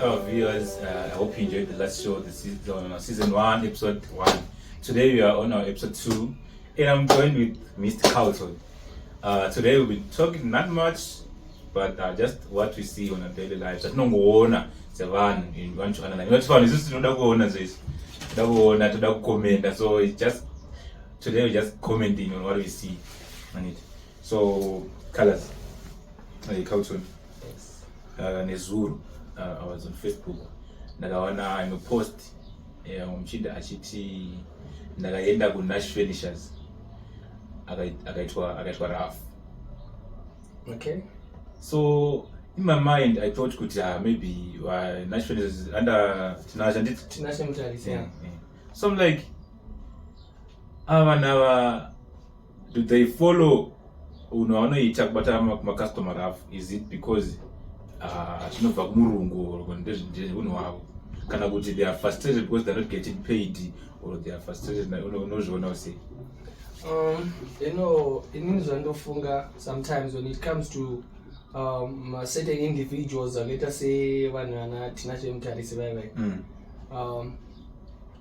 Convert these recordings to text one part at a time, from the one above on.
our viewers. I hope you enjoyed the last show. This is season 1, episode 1. Today we are on our episode 2, and I'm joined with Mr. Carlton. Today we'll be talking not much, but just what we see on our daily lives. No more Sevan in one to another. Not fun. It's just not go this. Not comment. So it's just today we're just commenting on what we see on it. So colors. Carlton. Nezuru. I was on Facebook ndakaona imepost mchinda achiti ndakaenda kuNash Furnitures akaitwa Raf. Okay. So in my mind I thought kuti maybe Nash Furnitures is under Tinashe Mutalis. Yeah. So I'm like now do they follow unoita kubata ma customer Raf? Is it because chinobva kumurungu ndezvinhu wavo kana kuti they are frustrated because they're not getting paid or they are frustrated unozviona sei? Inini zvandofunga sometimes when it comes to certain individuals akaita sevanhu vana Tinashe Mutarisi vaivai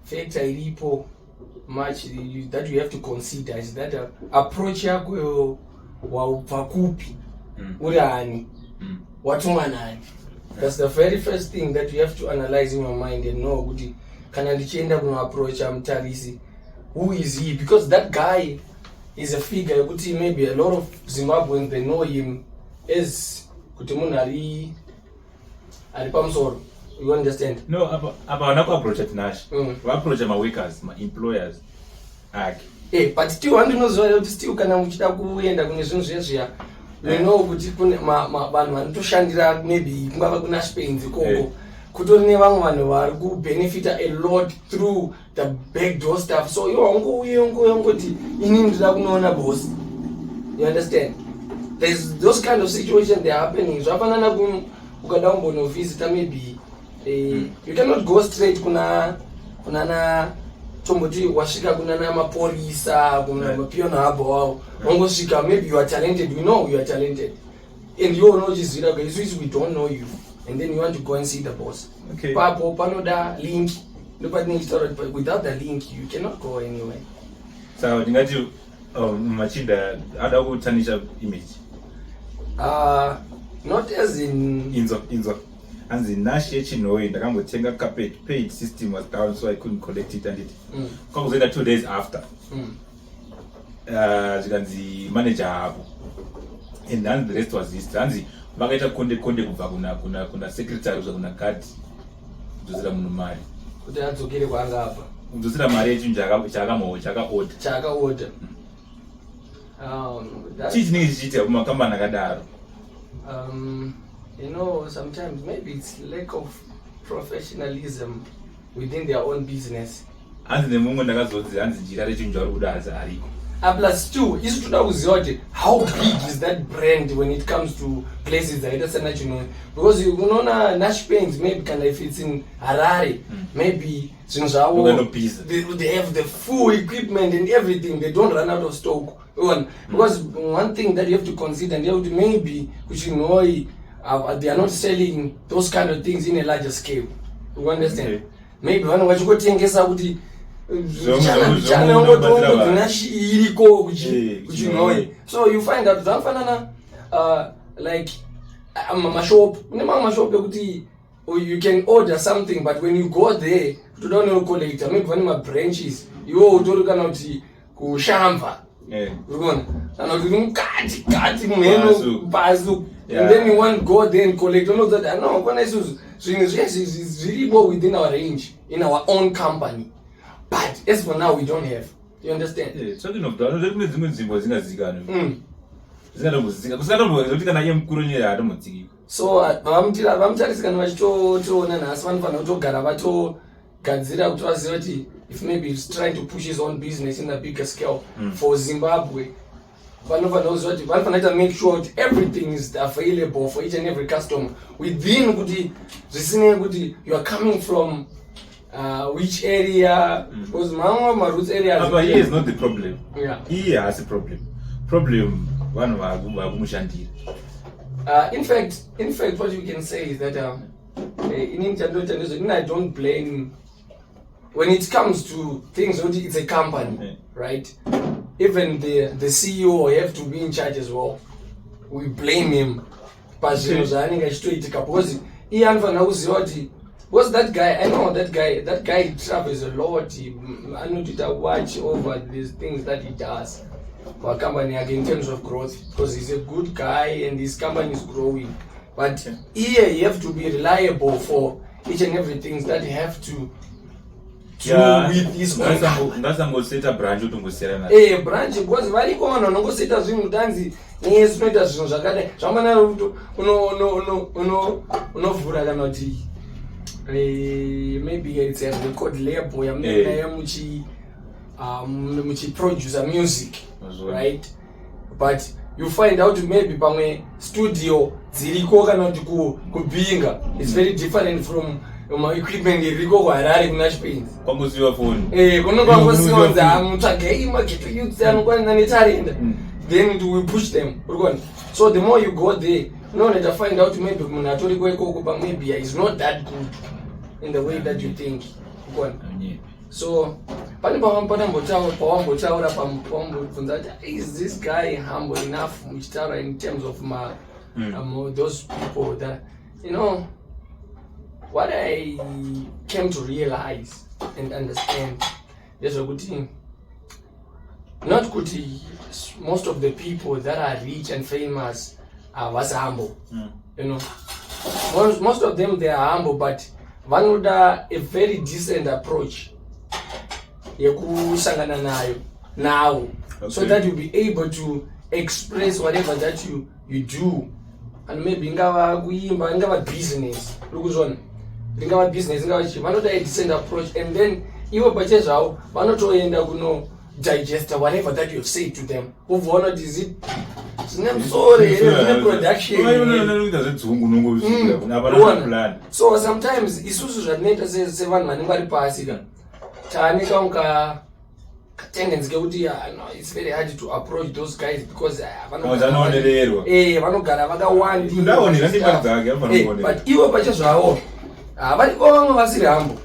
factor iripo much that you have to consider is that approach yako waubva kupi uri ani watumwa nani. That's the very first thing that you have to analyze in your mind and know kuti kana ndichienda kuno approach Mutarisi, who is he? Because that guy is a figure kuti maybe a lot of Zimbabweans they know him as kuti munhu ari pamusoro. You understand? No, abana ku approach Tinashe va approach ma workers, ma employers but still handinoziva kuti still kana muchida kuenda kune zvinhu zvezviya you know kuti kune vanhu vanotoshandira maybe kungava kuna Spain ikoko kutori nevamwe vanhu vari kubenefita a lot through the backdoor stuff. So yongoti inini ndida kunoona boss. You understand? There's those kind of situations they are happening. Zvafanana ukada kumbonovhizita maybe you cannot go straight kunana tomboti wasvika kunana maporisa kuna mapiona habo wao wangosvika maybe you are talented, we know you are talented and you know chizira because we don't know you and then you want to go and see the boss. Okay. Papo panoda link but without the link you cannot go anywhere. So ndingati machinda ada kutanisha image not as in inzo anzi Nash yechinoi ndakambotenga carpet, paid system was down so I couldn't collect it and it kwakuzoenda 2 days after zikanzi manager hapo and then the rest was this anzi vakaita konde kubva kuna secretary uza kuna guard kudzodzera munhu mari kuti adzokere kwanga apa kudzodzera mari yechinhu chaka order chii chinenge chichiitika kumakambani akadaro? Sometimes maybe it's lack of professionalism within their own business. Hanzi nemumwe ndakazodzi hanzi njira rechinhu chauri kuda hazi ariko. Plus two, isu toda kuziva kuti how big is that brand when it comes to places like that national, because unoona Nash Paints maybe kana if it's in Harare maybe zvinhu zvavo they have the full equipment and everything, they don't run out of stock. Because one thing that you have to consider and maybe kuchinoi they are not selling those kind of things in a larger scale. You understand? Okay. Maybe vanhu vachikotengesa kuti so you find that zvafanana like mashop kune mamwe mashop ekuti you can order something but when you go there kutoda unokollecta maybe vane mabranches iwo utori kana kuti kushamba urikona kana kuti mukati mumheno pasi and then you want to go there and collect. You know that no kona isuzu zvinhu zvese zviripo within our range in our own company, but as for now we don't have. You understand? Talking of that, kune dzimwe nzvimbo dzingazikana zingatombozika kusingatombozika kuti kana iye mukuru nyere hatomodzikiko. So vamutarisi kana vachitoona nhasi vanofanira kutogara vatogadzira kuti vazive kuti if maybe he's trying to push his own business in a bigger scale for Zimbabwe, vanofanira make sure that everything is available for each and every customer within kuti zvisine kuti you are coming from which area, because my roots area but here is not the problem. Yeah, here has a problem vanhu vakumushandira. In fact what you can say is that inini chandoita ndezvekuti I don't blame when it comes to things kuti it's a company, right? Even the CEO have to be in charge as well. We blame him pazvinhu zvaanenge achitoitika because iye anofanira kuziva kuti because that guy, I know that guy travels a lot. I know to watch over these things that he does for a company in terms of growth, because he's a good guy and his company is growing. But here you have to be reliable for each and everything that you have to with his ngasangoseta branch utongosiyana branch because variko vanhu vanongoseta zvinhu tanzi nesu noita zvinhu zvakadai zvamana kuti unovhura kana kuti maybe it's a record label yamunaya muchiproducer music, right? But you find out maybe pamwe studio dziriko kana kuti kubinga it's very different from equipment iriko kuHarare kuna Chipinzi kwangosiwa phone kunongangosiyonza mutsvagei mageto youths anokwanisa netalenda then we push them. So the more you go there, to find out maybe munhu atoriko ikoko pa maybe is not that good in the way that you think. So pane pawambotaura pawambobvunza kuti is this guy humble enough muchitaura in terms of those people that what I came to realize and understand is that not kuti most of the people that are rich and famous was humble. Most of them, they are humble, but vanoda a very decent approach yekusangana nayo now, so that you'll be able to express whatever that you do, and maybe ingava kuimba, ingava business, ingava business, vanoda a decent approach, and then ivo pache zvavo vanotoenda kuno digest whatever that you say to them. So sometimes isusu zvadinoita sevanhu vanenge vari pasi taane kaunga tendency kekuti it's very hard to approach those guys because vanogara vakawanda, but ivo pache zvavo variko vamwe vasiri humble.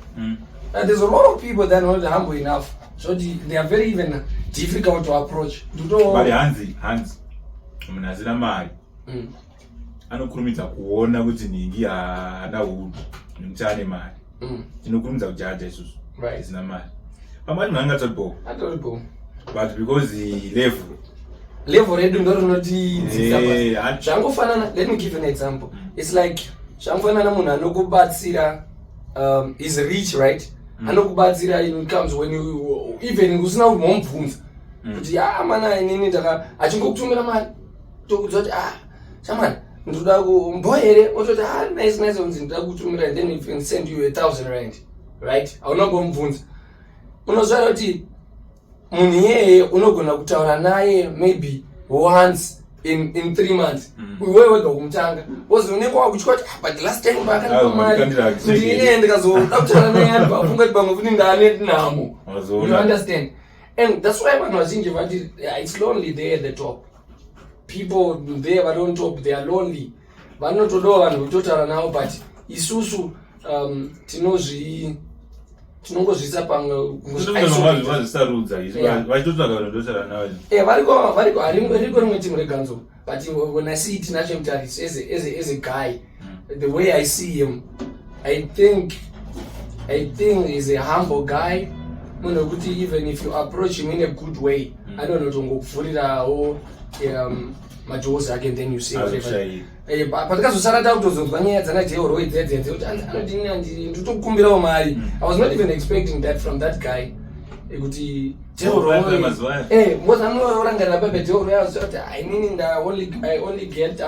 There's a lot of people that are not humble enough, so they are very even difficult to approach. But Hanzi munhu asina mari anokurumidza kuona kuti ningi haana hunhu nekuti ane mari. Tinokurumidza kujaja isusu isina mari. Pamari munhu angatoripo, but because level redu ndo rinotidzisa zvangofanana. Let me give you an example. It's like zvangofanana munhu anokubatsira is rich, right? Anokubatsira in comes when you even usina kumubvunza kuti mana inini ndaka achingokutumira mari tokudza kuti shamani ndoda kumbo here ototi nice unzi ndoda kutumira, and then if can send you 1,000 rand, right? Aunongomubvunza, unozvara kuti munhu iyeye unogona kutaura naye maybe once in 3 months. Wewe wega kumtanga because unenge wakuchwa kuti but last time bakanipa mari ndine ndikazoda kutaura naye ani bafunga kuti bamwe kuti ndane ndinamo. You understand? And that's why vanhu vazhinji vati it's lonely there at the top. People there on top, they are lonely. Vanotodawo vanhu kutotaura navo, but isusu tinongozvisa pamwe variko rimwe timu reganzo. But when I see Tinashe Mutaris as a guy, the way I see him, I think he's a humble guy. Even if you approach him in a good way, I don't know, tongokuvhurirawo madoors again, then you say whatever. Patakazosarata kutozonzwa nyaya dzanajeoro idzedze kuti anoti nditokukumbirawo mari. I was not even expecting that from that guy. Kuti because anorangarira pepe jeoro yazoti I only get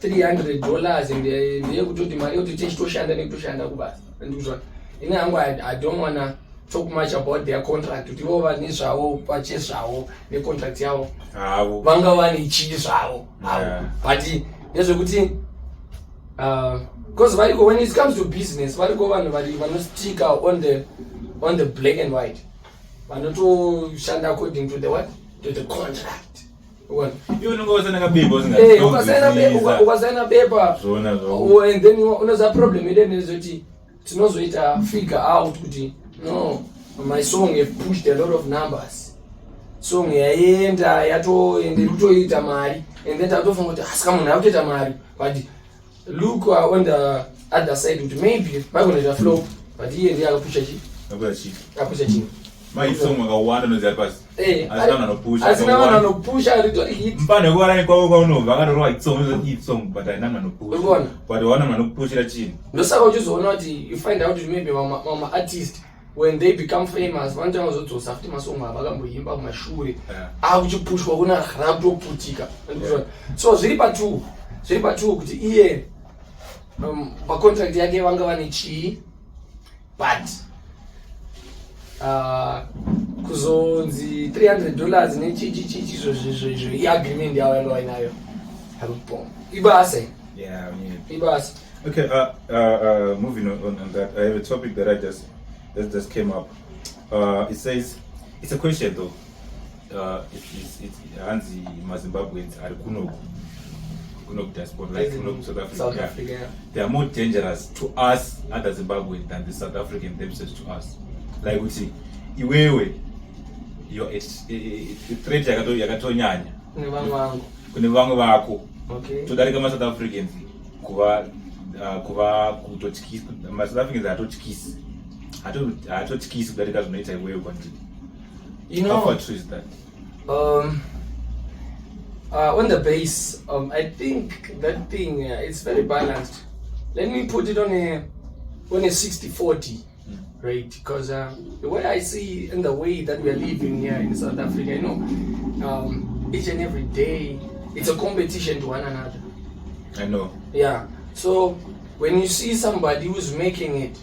$300 and ndeyekutoti mari yekuti techitoshanda nekutoshanda kubasa. Ndikuzva ine hangu I don't wanna talk much about their contract, kuti ivo vane zvavo pache zvavo necontract yavo vanga vane chii zvavo, but nezvekuti because variko when it comes to business variko vanhu vanostika on the black and white, vanotoshanda according to the what, to the contract. One. Iwe unongosana kabeba ukasaina bepa zona and then unoza problem ile nezoti tinozoita figure out kuti no my song have pushed a lot of numbers. Song yaenda yatoende kutoita mari and then tatofunga kuti asika munhu akutoita mari but look on the other side kuti maybe vagonoita flop but iye ndiye akapusha chii mai song wakawanda noziva pasi asina vanhu anopusha ritori hit mpano wekuwarani kwavo kwaunobva akatorwa song but haina munhu anopusha but waona munhu anokupushira chinhu ndosaka uchizoona kuti you find out kuti maybe mama artist when they become famous vanotanga kuzodzosa futi masongo ava akamboimba kumashure akuchipushwa kuna rakutoputika so zviri pa2 kuti iye pacontract yake vanga vane chii but kuzonzi $300 nechichichichi zvo iagreement yavo yanga vainayo harupo ibasa ibasa. Okay, moving on that, I have a topic that just came up. It says, it's a question though. It's Hansi Zimbabweans are Kunoku diaspora, like Kunoku South Africa. Yeah. They are more dangerous to us, other Zimbabweans, than the South African themselves to us. Like we see, iwewe, you're a threat yakatonyanya. Kune vangu vako. Okay. Todarika ma South Africans kuva kutotyisa ma South Africans atotyisa hatotyisi kudarika zvinoita iwewe kwandiri. You know, how true is that? On the base, I think that thing it's very balanced. Let me put it on a 60-40, right? Because the way I see and the way that we are living here in South Africa, you know, each and every day it's a competition to one another. I know. Yeah. So when you see somebody who's making it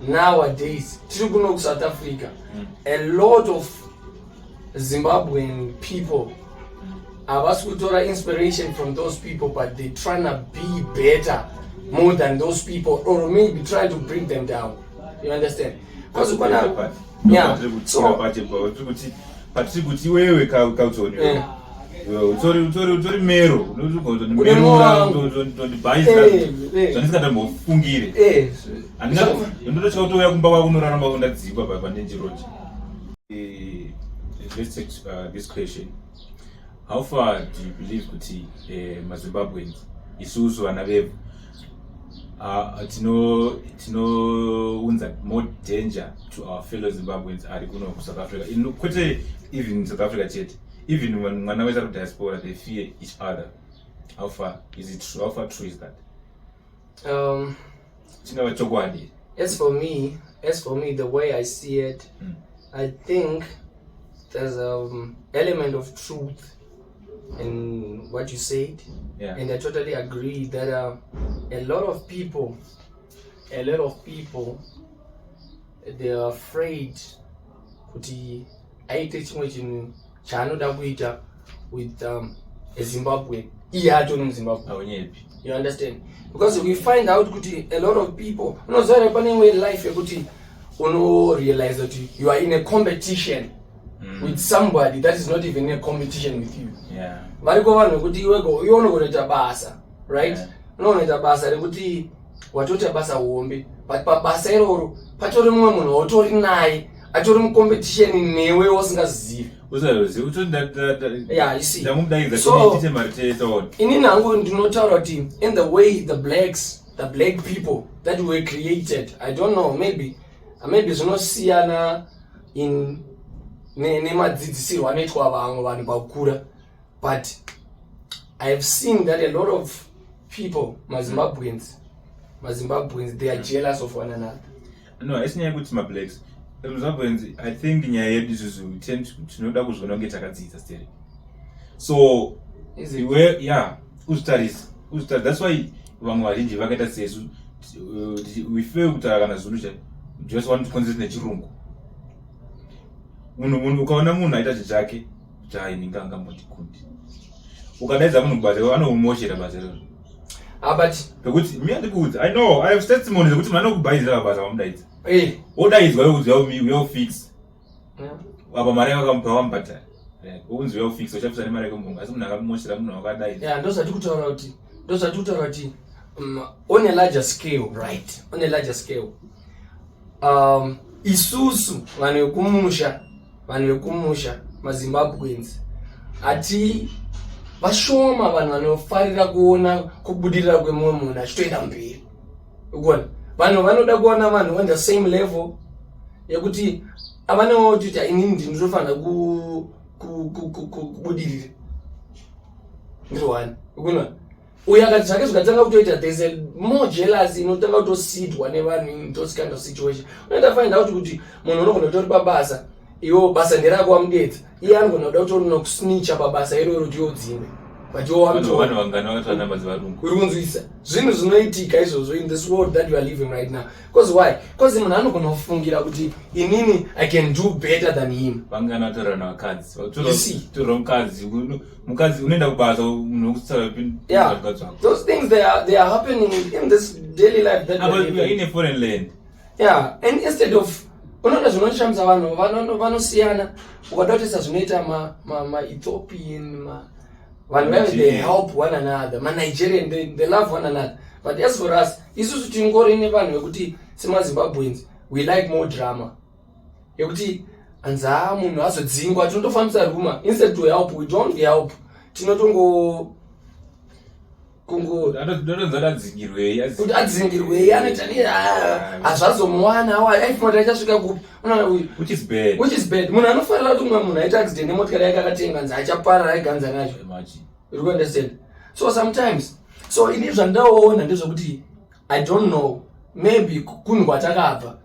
nowadays, South Africa, a lot of Zimbabwean people are asking to inspiration from those people, but they're trying to be better more than those people, or maybe trying to bring them down. You understand? Because utori mero zvandisingatombofungire ndototya kutouya kumba kwako unoraramba ndadzikwa panenjiroji. Let's take this question. How far do you believe kuti maZimbabweans isusu vana vevu tinounza more danger to our fellow Zimbabweans ari kuno kuSouth Africa, kwete even South Africa chete, even when mwana wese ari diaspora they fear each other? How far is it true? How far true is that? Chinava chokwadi. As for me, the way I see it, I think there's an element of truth in what you said, and I totally agree that a lot of people, they are afraid kuti aite chimwe chinhu chaanoda kuita with a Zimbabwean. You understand? Because we find out kuti a lot of people, unozara pane way life yekuti uno realize that you are in a competition with somebody that is not even in a competition with you. Yeah. Variko vanhu kuti iwego ione kunoita basa, right? Unoita basa rekuti watoita basa hombe, but pabasa iroro patori mumwe munhu watori naye atori mucompetition newe usingazivi. Yeah, you see. So inini hangu ndinotaura kuti in the way the black people that were created, I don't know, maybe zvinosiyana in nemadzidzisirwo anoitwa vamwe vanhu pakukura, but I have seen that a lot of people, Zimbabweans, they are jealous of one another. No, asinyaya kuti mablacks Zimbabweans, I think nyaya yedu isusu tinoda kuzviona kunge takadzidza still. So uzvitarisa, that's why vamwe vazhinji vakaita sesu we fail kutaura kana Zulu just want to concentrate nechirungu. Munhu ukaona munhu aita chake chainga angambotikundi, ukadaidza munhu basa anomumoshera basa rero. But pekuti mimi andikuudza, I know, I have testimonies kuti mwana kubhaizira basa vamudaidza odaidzwa yokuti we will fix apa mari yakamupa wambata unzwe ufix uchafisa nemari yekumbunga asi munhu akamoshera munhu wakadai ndozvati kutaura kuti on a larger scale, right, on a larger scale, isusu vanhu vekumusha maZimbabweans ati vashoma vanhu vanofarira kuona kubudirira kwemumwe munhu achitoenda mberi. Ukona vanhu vanoda kuona vanhu on the same level yekuti avanawo kuti inini ndinofanira kubudirira ndiro one. Ukona uyu akati zvake zvikatanga kutoita there's a more jealousy inotanga kutosidwa nevanhu in those kind of situation. Unoenda find out kuti munhu unogona kutori pabasa iwo basa nderako wamudedza iye anogona kuda kuti uri nokusnicha pabasa iroro kuti yodzimwe but iwo vanhu vangana vakatwa namba dzevarungu uri kunzwisa zvinhu zvinoitika izvozvo in this world that you are living right now. Because why? Because munhu anogona kufungira kuti inini I can do better than him. vangana vatorera navakadzi torera mukadzi unoenda kubasa munhu wekutsara those things they are happening in this daily life that we are in a foreign land. And instead of unoona zvinoshamisa vanhu vanosiyana ukadotisa zvinoita ma-Ethiopian vanhu vave they help one another, ma-Nigerian they love one another, but as for us isusu tingori nevanhu vekuti semaZimbabweans we like more drama yekuti anza munhu azodzingwa tinotofambisa ruma instead to help we don't help tinotongo kuti adzingirwei anoita hazvazomwana aifunga achasvika kupi which is bad. Munhu anofarira kuti mumwe munhu aita accident nemotokari yake akatenga nzi achaparara aiganza nacho. You understand? So sometimes ini zvandaona ndezvekuti I don't know, maybe kunhu kwatakabva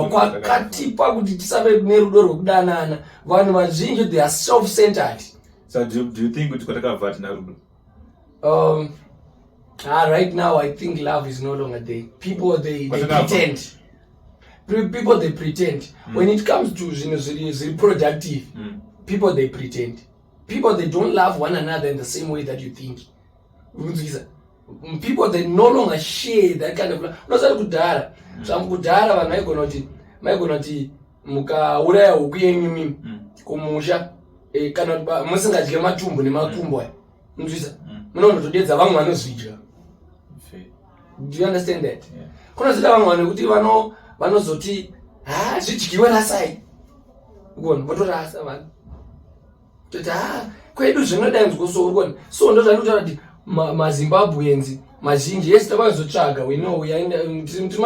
kwakatipa kuti tisave nerudo rwekudanana. Vanhu vazhinji they are self-centered. So do you think kuti kwatakabva tina rudo? Right now I think love is no longer there. People they pretend. People they pretend. When it comes to zvinhu productive, people they pretend. People they don't love one another in the same way that you think. People they no longer share that kind of love. Unozati kudhara vanhu vaigona kuti mukauraya huku yenyu mimi kumusha kana musingadye matumbu nemakumbo munzwisa munonotodedza vamwe vanozvidya. Do you understand that? Kunozida vamwe vanhu kuti vanozoti zvidyiwe rasai ukona votorasa vanhu toti kwedu zvinodai nzikosoro. So ndozvati kutaura kuti maZimbabweans mazhinji yesi tavazotsvaga we know tiri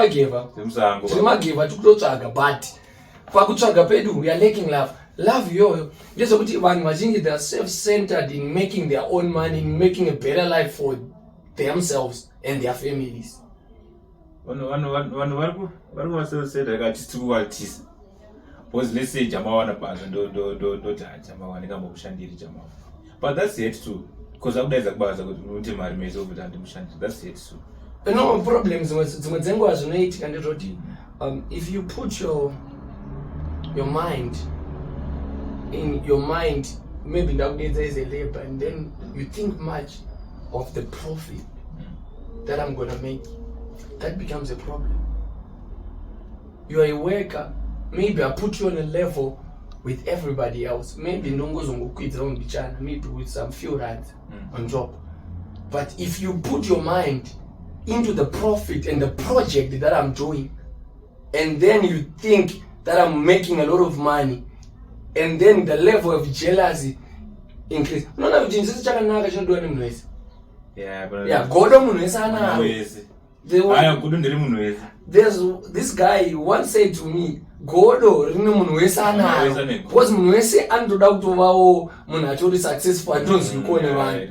mageva tikutotsvaga but pakutsvaga pedu we are lacking love iyoyo ndezvekuti vanhu vazhinji they are self-centered in making their own money, in making a better life for themselves and their families. vanhu vari kuvaself-centered katisi tikuvatisa because let's say jamawana basa ndoti jamawana ikambokushandiri jamawana but that's it too because akudaidza kubasa kuti unoite mari mese kuti handimushandiri that's it too. No problem dzimwe dzenguva zvinoitika ndezvoti if you put your mind in your mind maybe ndakudeedza as a labor and then you think much of the profit that I'm gonna make, that becomes a problem. You are a worker, maybe I put you on a level with everybody else, maybe ndongozongokwidza umbichana maybe with some few rands on top, but if you put your mind into the profit and the project that I'm doing and then you think that I'm making a lot of money and then the level of jealousy increase. Unaona kuti ndisi chakanaka chinodiwa nemunhu wese. Godo munhu wese anaro. Godo ndiri munhu wese. There's this guy once said to me, godo rine munhu wese anaro. Because munhu wese anotoda kutovawo munhu atori successful atonzwiko nevanhu.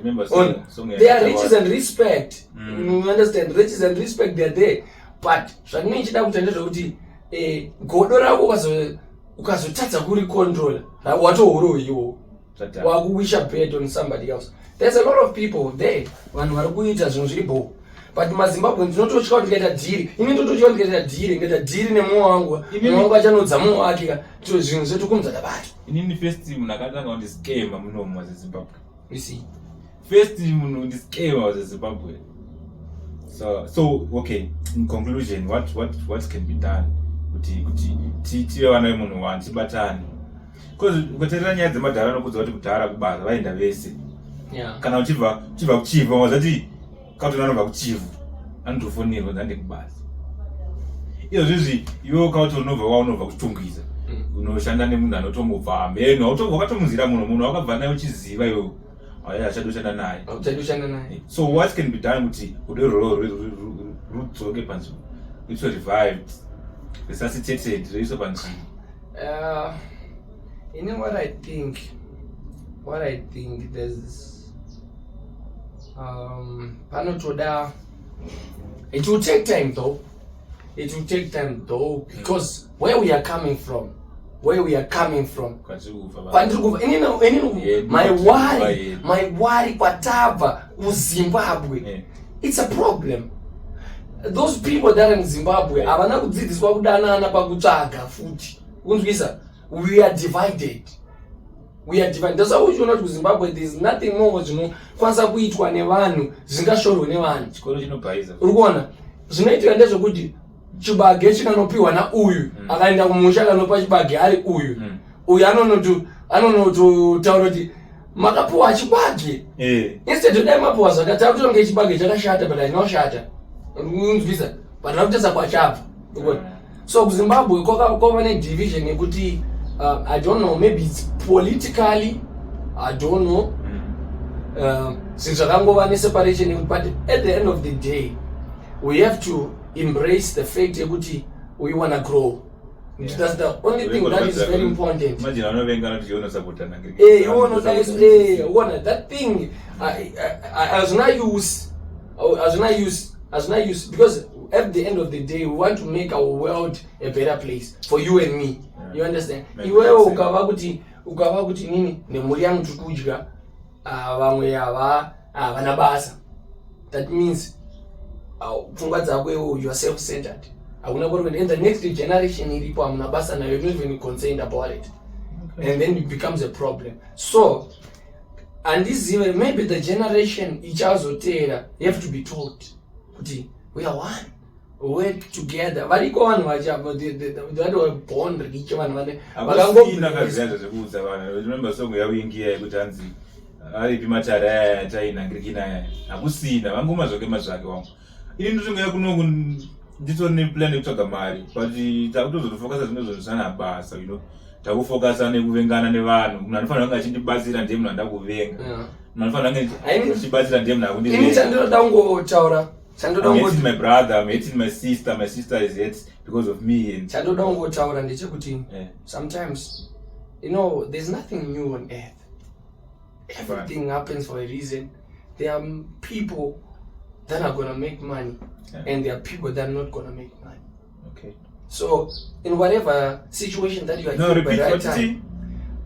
There are riches and respect. You understand? Riches and respect they are there. But zvandinenge chida kuti ndezvekuti godo rako ukazotadza kuri control watohuro iwo wakuwisha bet on somebody else. There's a lot of people there vanhu vari kuita zvinhu zviripo but maZimbabwe ndinototya kuti ndikaita dhiri ini ndototya kuti ndikaita dhiri nemwoyo wangu achanodza mwoyo wake ka zvinhu zvetu kumuzata bati inini first munhu akatanga kundiscama munomu maZimbabwe. You see, first munhu undiscama maZimbabwe. So okay, in conclusion what can be done kuti tive vana vemunhu wani tibatane Because ukatera nyaya dzemadhara nokudza kuti kudhara kubasa vaenda vese. Yeah. Kana uchibva kuchiva wazati kautona anobva kuchivu anotofonirwa dzande kubasa. Izvozvi iwe kautona unobva waunobva kuchitungwiza. Unoshanda nemunhu anotombobva ameno autobva wakatomuzira munhu wakabva naye uchiziva iwe achadoshanda naye. So what can be done kuti rudzoke panzvimbo? It's revived, resuscitated, reiso panzvimbo. You know what I think there's panotoda, it will take time though because where we are coming from my worry kwatabva uZimbabwe, it's a problem. Those people that are in Zimbabwe havana kudzidziswa kudanana pakutsvaga futi. Unzwisa, we are divided. That's why uchiona kuti kuZimbabwe there is nothing more zvinokwanisa kuitwa nevanhu zvingashorwe nevanhu. Chikoro chinobhaiza. Uri kuona zvinoitika ndezvekuti chibage chikanopiwa nauyu akaenda kumusha akanopa chibage ari uyu anonotaura kuti makapiwa chibage instead dai mapiwa zvakata kutonge chibage chakashata but hainoshata. Unzwisa, but nakutesa kwachabva. So kuZimbabwe kwava nedivision yekuti I don't know, maybe it's politically, I don't know. Since zvakangova neseparation, but at the end of the day we have to embrace the fact yekuti we want to grow. Yeah. That's the only thing that is very important. Imagine you want that thing. I was not used because at the end of the day we want to make our world a better place for you and me. Yeah. You understand? Iwewe ukava kuti nini nemuri yangu tikudya vamwe havana basa. That means pfungwa dzako you are self-centered. And the next generation iripo hamuna basa nayo, you're not even concerned about it. Okay. And then it becomes a problem. So and this maybe the generation ichazotera, you have to be taught we are one, we work together. Variko vanhu that were born rich vanhu remember song yawingia yekuti anzi aripi matara tainangirikina hakusina vangoma zvoke mazvake wangu ini ndosongoya kunongo nditori neplan yekutsvaga mari but takutozotofokasa zvimwe zvisana basa takufokasa nekuvengana nevanhu. Munhu anofanira kunge achindibatsira ndiye munhu andida kuvenga. Munhu anofanira kunge achibatsira ndiye munhu akundivenga. Ini chandinoda kungotaura, I'm hating my brother, I'm hating my sister is hate because of me. Chandoda kungotaura ndechekuti sometimes there's nothing new on earth. Everything happens for a reason. There are people that are gonna make money, and there are people that are not gonna make money. Okay. So in whatever situation that you are in by right time,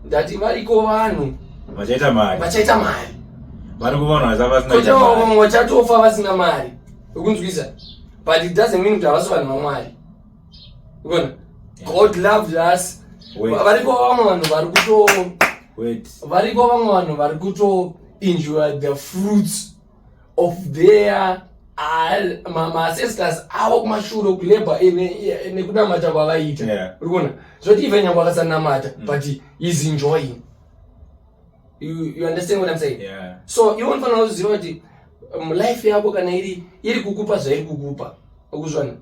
that variko vanhu vachaita mari variko vanhu vachatofa vasina mari. Ukunzwisa, but it doesn't mean kuti havasi vanhu vamwari. Ukona God loved us. Variko vamwe vanhu vari kuto enjoy the fruits of their ancestors avo kumashure kulabor nekunamata kwavaita. Urikuona zvoti ive nyange akasanamata but he's enjoying. You understand what I'm saying? Yeah. So iwe unofanira kuziva kuti life yako kana iri kukupa zvairi kukupa, ukuzwana,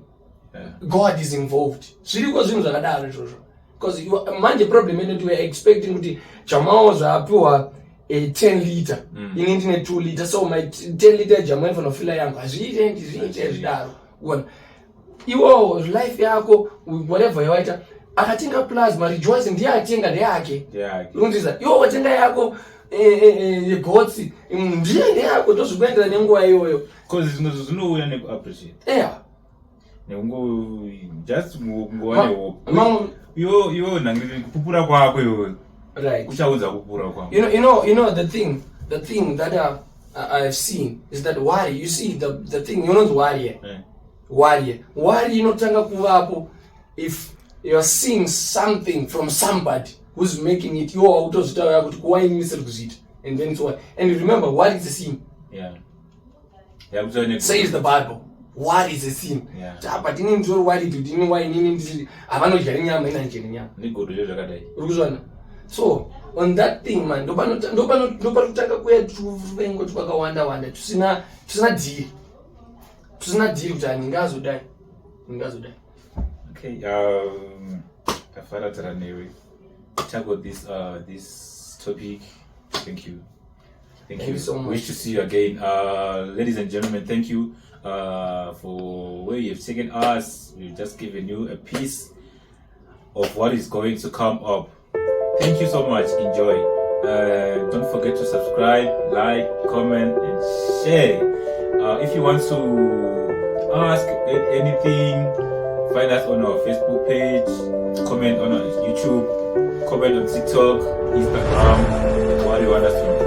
God is involved. Zviriko zvinhu zvakadaro izvozvo because manje problem yedu we are expecting kuti Jamao zvapiwa 10 liter ini ndine 2 liter, so my 10 liter Jamao inofanira kufila yangu hazviite zvidaro. Uona iwo life yako whatever yawaita akatenga plasma rejoice ndiye atenga ndeyake. Unzisa iwo watenga yako yegotsi ndiye ndeyako tozvikuendera nenguva iyoyo because zvinouya nekuappreciate just ngova nehope iwo nangiri kupupura kwako iwe uchaudza kupupura kwako. You know the thing that I have seen is that worry, you see the thing unonzi worry inotanga kuvapo if you are seeing something from somebody who's making it iwo autozvitaura kuti kuwaini misiri kuzviita and then so on. And remember what is the sin? Says the Bible. What is a sin? But ini ndori worried kuti ini why ini ndiri avanodya nyama ina njeni nyama. Nigodo zvakadai. Urikuzwana. So on that thing man, ndopanotanga kuya tuvengo twakawanda wanda tusina deal kuti handingazodai. Okay, Afara Taranewe, tackle this topic. Thank you. Thank you so much. Wish to see you again. Ladies and gentlemen, thank you for where you've taken us. We've just given you a piece of what is going to come up. Thank you so much. Enjoy. Don't forget to subscribe, like, comment, and share. If you want to ask anything, find us on our Facebook page, comment on our YouTube, comment on TikTok, Instagram, what you want us to